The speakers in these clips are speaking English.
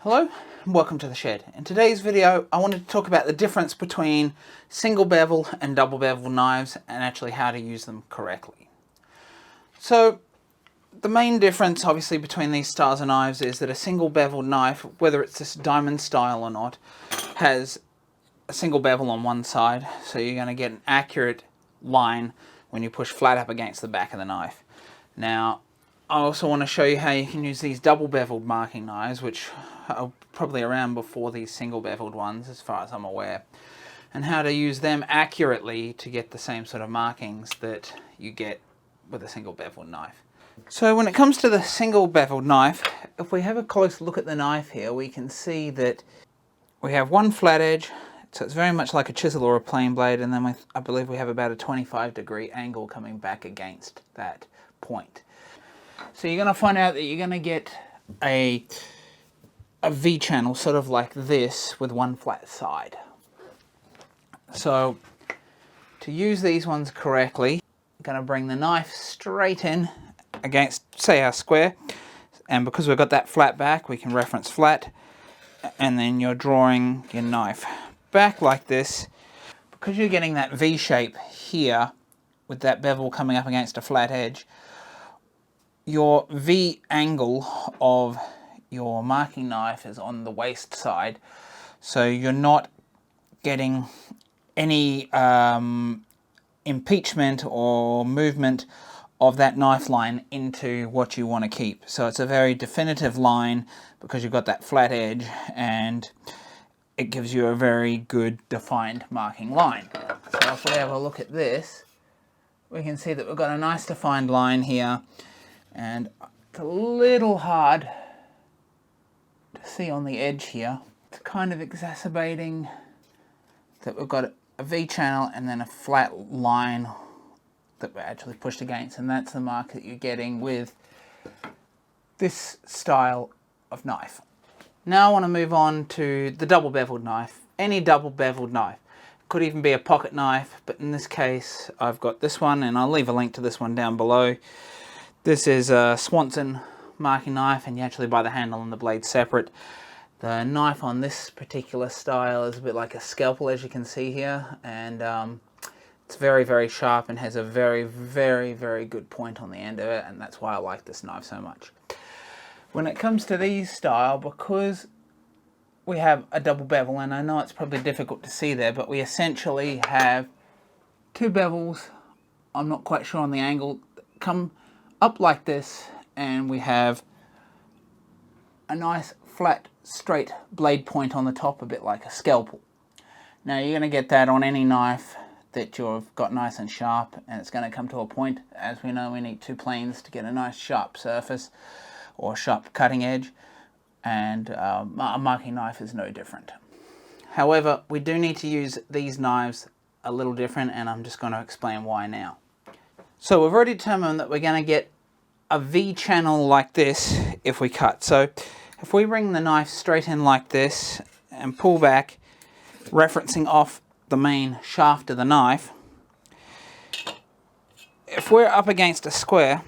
Hello and welcome to the shed. In today's video I wanted to talk about the difference between single bevel and double bevel knives and actually how to use them correctly. So the main difference obviously between these styles of knives is that a single bevel knife, whether it's this diamond style or not, has a single bevel on one side, so you're going to get an accurate line when you push flat up against the back of the knife. Now I also want to show you how you can use these double beveled marking knives, which are probably around before these single beveled ones as far as I'm aware, and how to use them accurately to get the same sort of markings that you get with a single beveled knife. So when it comes to the single beveled knife, if we have a close look at the knife here, we can see that we have one flat edge, so it's very much like a chisel or a plane blade, and then I believe we have about a 25-degree angle coming back against that point. So you're going to find out that you're going to get a V channel sort of like this with one flat side. So to use these ones correctly, I'm going to bring the knife straight in against, say, our square, and because we've got that flat back, we can reference flat, and then you're drawing your knife back like this. Because you're getting that V shape here with that bevel coming up against a flat edge, your V angle of your marking knife is on the waist side, so you're not getting any impeachment or movement of that knife line into what you want to keep. So it's a very definitive line because you've got that flat edge, and it gives you a very good defined marking line. So if we have a look at this, we can see that we've got a nice defined line here, and it's a little hard to see on the edge here. It's kind of exacerbating that we've got a V channel and then a flat line that we're actually pushed against, and that's the mark that you're getting with this style of knife. Now I want to move on to the double beveled knife. Any double beveled knife. Could even be a pocket knife, but in this case I've got this one, and I'll leave a link to this one down below. This is a Swanson marking knife, and you actually buy the handle and the blade separate. The knife on this particular style is a bit like a scalpel, as you can see here, and it's very, very sharp and has a very, very, very good point on the end of it, and that's why I like this knife so much. When it comes to these style, because we have a double bevel, and I know it's probably difficult to see there, but we essentially have two bevels, I'm not quite sure on the angle, come up like this, and we have a nice flat straight blade point on the top, a bit like a scalpel. Now you're going to get that on any knife that you've got nice and sharp, and it's going to come to a point. As we know, we need two planes to get a nice sharp surface or sharp cutting edge, and a marking knife is no different. However, we do need to use these knives a little different, and I'm just going to explain why now. So we've already determined that we're going to get a V channel like this if we cut. So if we bring the knife straight in like this and pull back, referencing off the main shaft of the knife, if we're up against a square,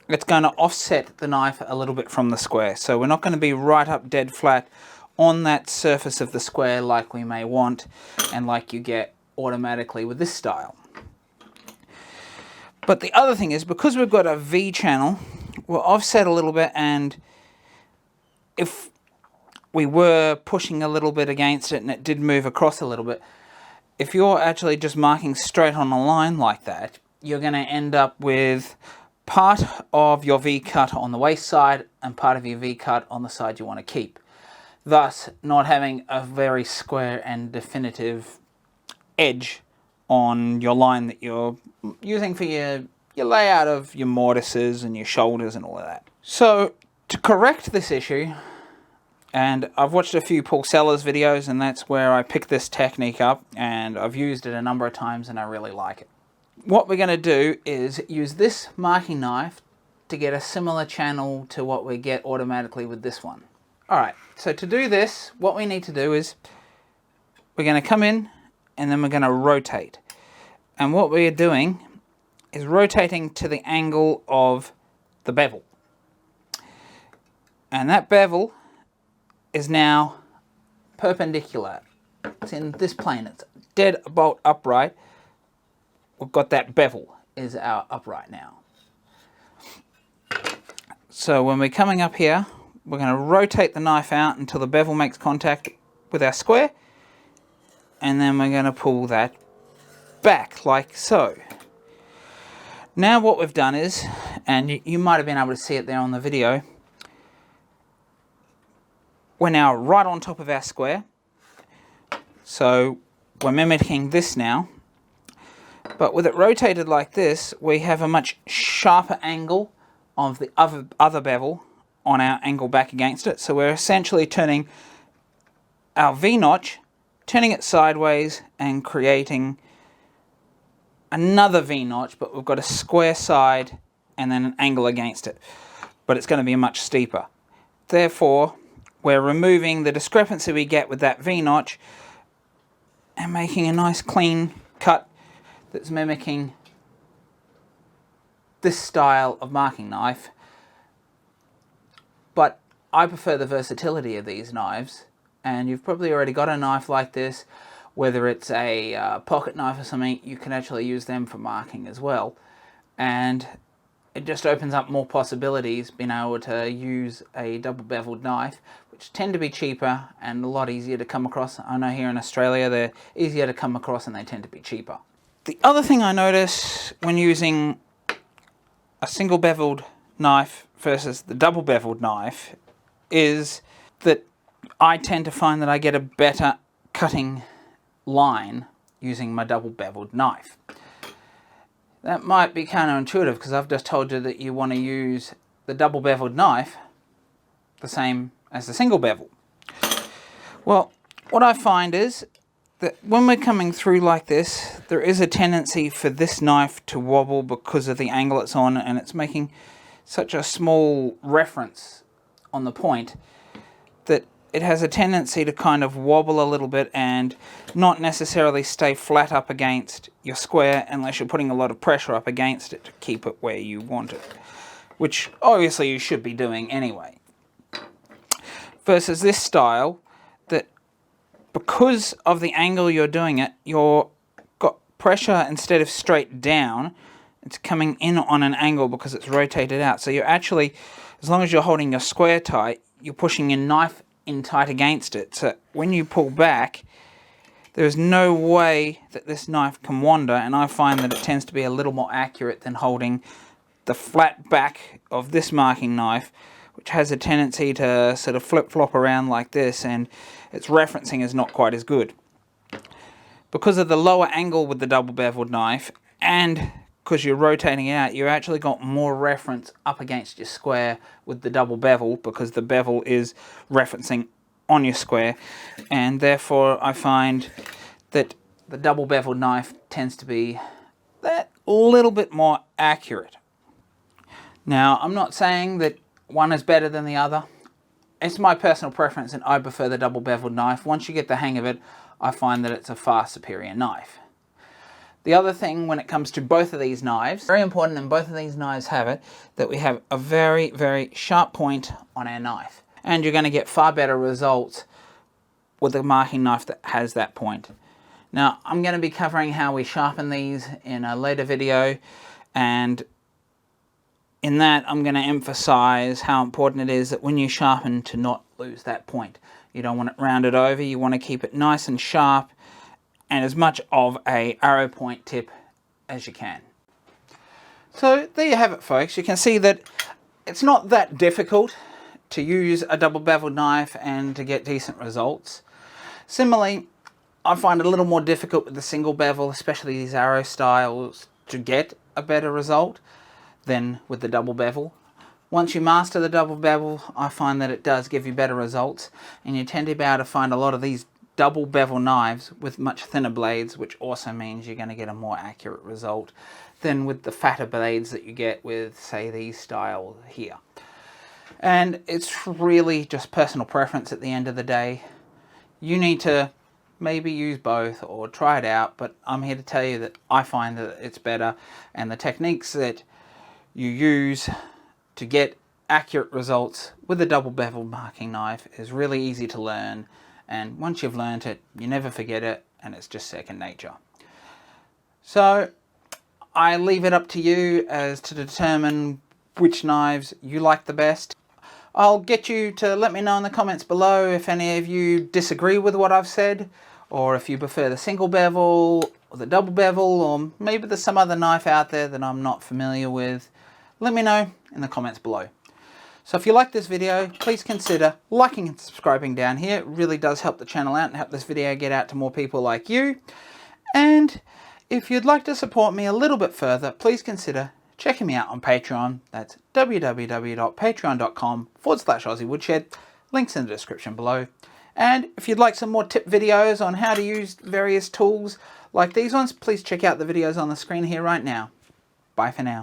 it's going to offset the knife a little bit from the square. So we're not going to be right up dead flat on that surface of the square like we may want, and like you get automatically with this style. But the other thing is, because we've got a V channel, we're offset a little bit, and if we were pushing a little bit against it and it did move across a little bit, if you're actually just marking straight on a line like that, you're going to end up with part of your V cut on the waist side and part of your V cut on the side you want to keep, thus not having a very square and definitive edge on your line that you're using for your layout of your mortises and your shoulders and all of that. So to correct this issue, and I've watched a few Paul Sellers videos, and that's where I picked this technique up, and I've used it a number of times and I really like it. What we're going to do is use this marking knife to get a similar channel to what we get automatically with this one. Alright, so to do this, what we need to do is we're going to come in and then we're going to rotate. And what we're doing is rotating to the angle of the bevel. And that bevel is now perpendicular. It's in this plane. It's dead bolt upright. We've got that bevel is our upright now. So when we're coming up here, we're going to rotate the knife out until the bevel makes contact with our square, and then we're going to pull that back like so. Now what we've done is, and you might have been able to see it there on the video, we're now right on top of our square. So we're mimicking this now, but with it rotated like this, we have a much sharper angle of the other bevel on our angle back against it. So we're essentially turning our V-notch, turning it sideways and creating another V-notch, but we've got a square side and then an angle against it. But it's going to be much steeper. Therefore, we're removing the discrepancy we get with that V-notch and making a nice clean cut that's mimicking this style of marking knife. But I prefer the versatility of these knives, and you've probably already got a knife like this, whether it's a pocket knife or something. You can actually use them for marking as well, and it just opens up more possibilities being able to use a double beveled knife, which tend to be cheaper and a lot easier to come across. I know here in Australia they're easier to come across and they tend to be cheaper. The other thing I notice when using a single beveled knife versus the double beveled knife is that I tend to find that I get a better cutting line using my double beveled knife. That might be counterintuitive because I've just told you that you want to use the double beveled knife the same as the single bevel. Well, what I find is that when we're coming through like this, there is a tendency for this knife to wobble because of the angle it's on, and it's making such a small reference on the point that it has a tendency to kind of wobble a little bit and not necessarily stay flat up against your square unless you're putting a lot of pressure up against it to keep it where you want it, which obviously you should be doing anyway. Versus this style, that because of the angle you're doing it, you've got pressure instead of straight down, it's coming in on an angle because it's rotated out. So you're actually, as long as you're holding your square tight, you're pushing your knife in tight against it. So when you pull back, there's no way that this knife can wander, and I find that it tends to be a little more accurate than holding the flat back of this marking knife, which has a tendency to sort of flip-flop around like this, and its referencing is not quite as good. Because of the lower angle with the double beveled knife, and because you're rotating it out, you actually got more reference up against your square with the double bevel, because the bevel is referencing on your square, and therefore I find that the double beveled knife tends to be that little bit more accurate. Now, I'm not saying that one is better than the other. It's my personal preference, and I prefer the double beveled knife. Once you get the hang of it, I find that it's a far superior knife. The other thing when it comes to both of these knives, very important, and both of these knives have it, that we have a very, very sharp point on our knife. And you're going to get far better results with a marking knife that has that point. Now, I'm going to be covering how we sharpen these in a later video, and in that I'm going to emphasize how important it is that when you sharpen to not lose that point. You don't want it rounded over, you want to keep it nice and sharp and as much of a arrow point tip as you can. So there you have it, folks. You can see that it's not that difficult to use a double beveled knife and to get decent results. Similarly, I find it a little more difficult with the single bevel, especially these arrow styles, to get a better result than with the double bevel. Once you master the double bevel, I find that it does give you better results, and you tend to be able to find a lot of these double bevel knives with much thinner blades, which also means you're going to get a more accurate result than with the fatter blades that you get with, say, these style here. And it's really just personal preference at the end of the day. You need to maybe use both or try it out, but I'm here to tell you that I find that it's better, and the techniques that you use to get accurate results with a double bevel marking knife is really easy to learn, and once you've learned it, you never forget it, and it's just second nature. So I leave it up to you as to determine which knives you like the best. I'll get you to let me know in the comments below if any of you disagree with what I've said, or if you prefer the single bevel or the double bevel, or maybe there's some other knife out there that I'm not familiar with. Let me know in the comments below. So if you like this video, please consider liking and subscribing down here. It really does help the channel out and help this video get out to more people like you. And if you'd like to support me a little bit further, please consider checking me out on Patreon. That's www.patreon.com/aussiewoodshed. Links in the description below. And if you'd like some more tip videos on how to use various tools like these ones, please check out the videos on the screen here right now. Bye for now.